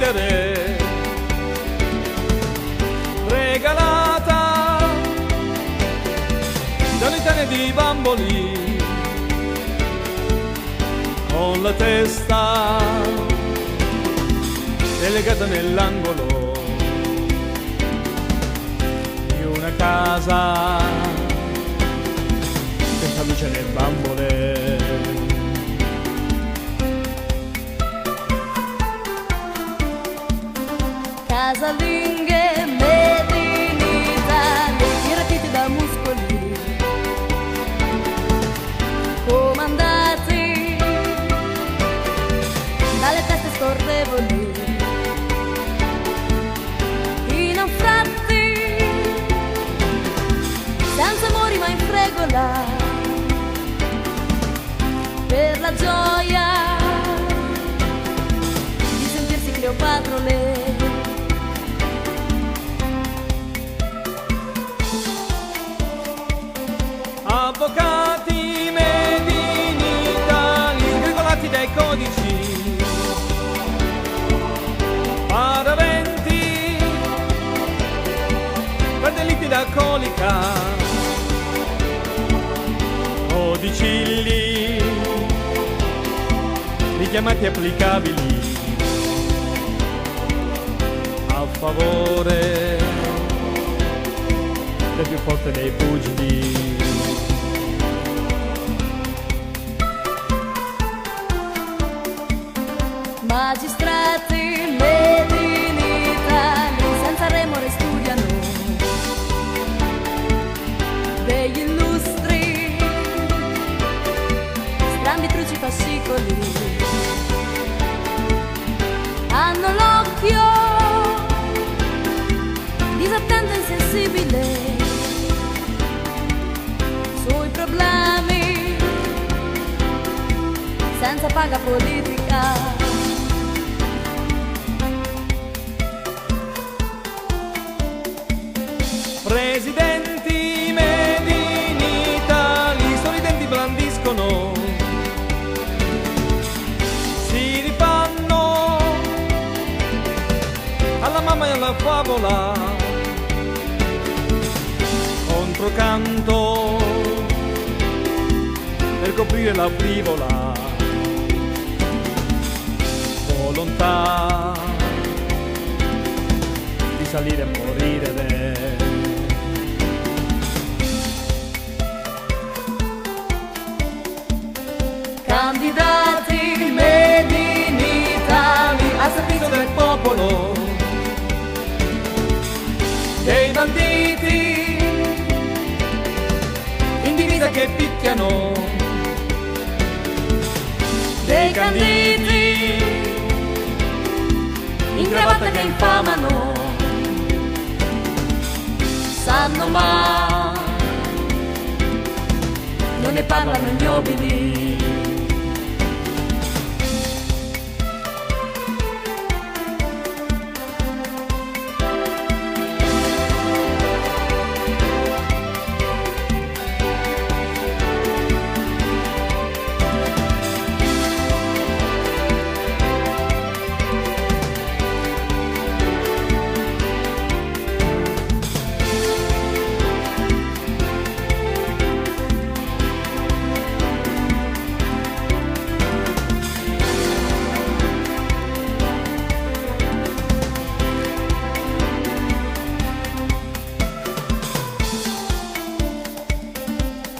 ridere, regalata da un'Italia di bamboli, con la testa legata nell'angolo di una casa senza luce né bambole. Casalinghe made in Italy, irretiti da muscoli, comandati dalle teste scorrevoli, in anfratti, senza amori ma in fregola, per la gioia di sentirsi Cleopatrole. Avvocati made in Italy, regolati dai codici, paraventi per delitti d'alcolica, codicilli richiamati applicabili a favore del più forte dei pugili. Magistrati made in Italy, senza remore studiano, degli illustri, strambi truci fascicoli, hanno l'occhio disattento e insensibile sui problemi, senza paga politica. Presidenti made in Italy, sorridenti blandiscono, si rifanno alla mamma e alla favola, controcanto per coprire la frivola volontà di salire e morire. Candidati made in Italy, al servizio del popolo, dei banditi in divisa che picchiano, dei canditi in cravatta che infamano, sanno ma non ne parlano ignobili.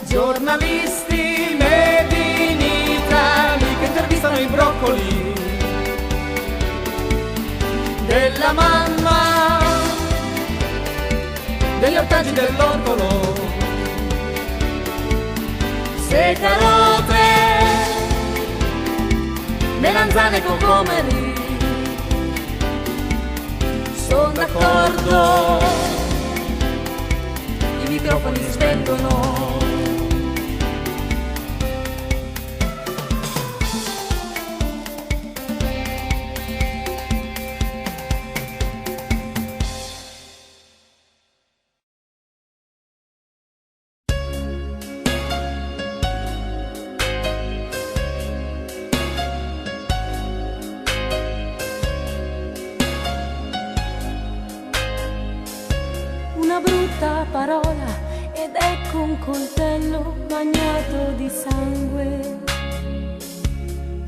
Giornalisti made in Italy che intervistano i broccoli della mamma, degli ortaggi dell'ortolo, se carote, melanzane e cocomeri, son d'accordo, i microfoni si spengono. parola ed ecco un coltello bagnato di sangue.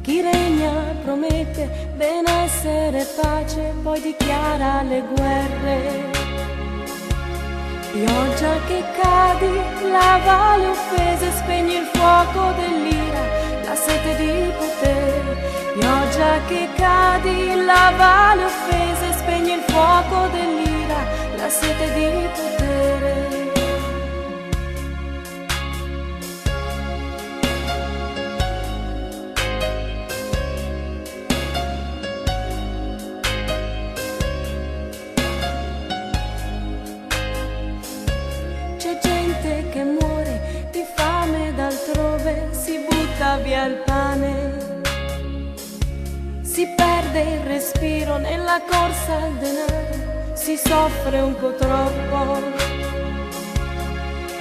Chi regna promette benessere e pace, poi dichiara le guerre. Pioggia che cadi, lava le offese, spegni il fuoco dell'ira, la sete di potere. Pioggia che cadi, lava le offese, spegni il fuoco dell'ira, la sete di potere. C'è gente che muore di fame, d'altrove si butta via il pane. Si perde il respiro nella corsa al denaro, si soffre un po' troppo.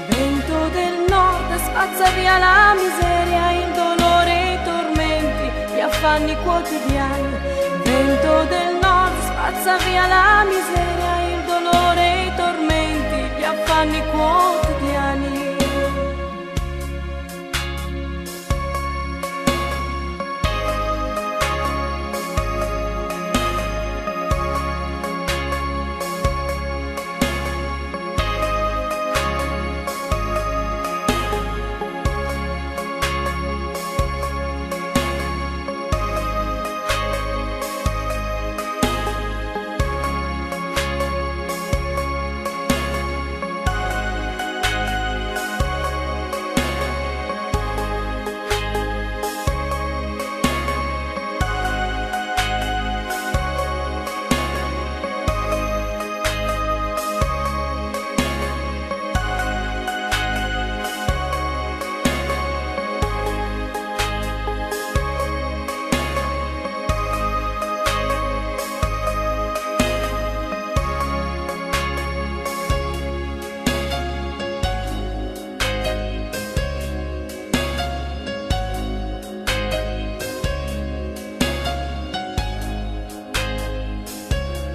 Vento del nord spazza via la miseria, il dolore e i tormenti, gli affanni quotidiani. Vento del nord spazza via la miseria, il dolore e i tormenti, gli affanni quotidiani.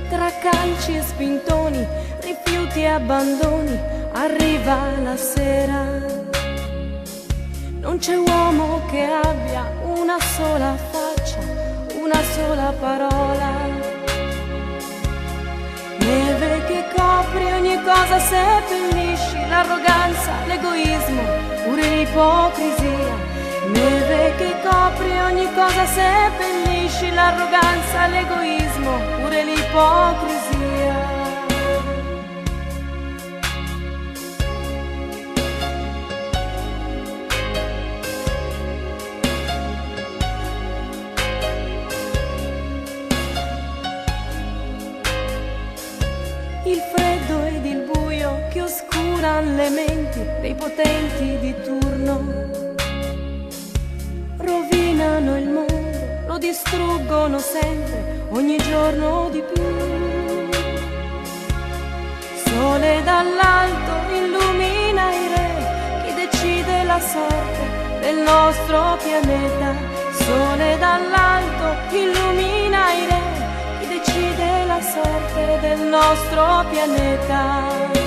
Tra calci e spintoni, rifiuti e abbandoni, arriva la sera. Non c'è uomo che abbia una sola faccia, una sola parola. Neve che copri ogni cosa, seppellisci l'arroganza, l'egoismo, pure l'ipocrisia. Neve che copri ogni cosa, seppellisci l'arroganza, l'egoismo, pure l'ipocrisia. Il freddo ed il buio che oscuran le menti dei potenti di turno rovinano il mondo, lo distruggono sempre, ogni giorno di più. Sole dall'alto illumina i re, chi decide la sorte del nostro pianeta. Sole dall'alto illumina i re, chi decide la sorte del nostro pianeta.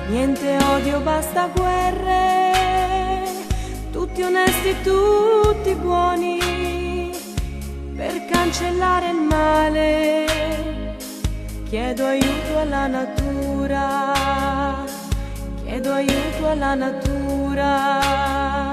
Niente odio, basta guerre, tutti onesti, tutti buoni, per cancellare il male. Chiedo aiuto alla natura, chiedo aiuto alla natura.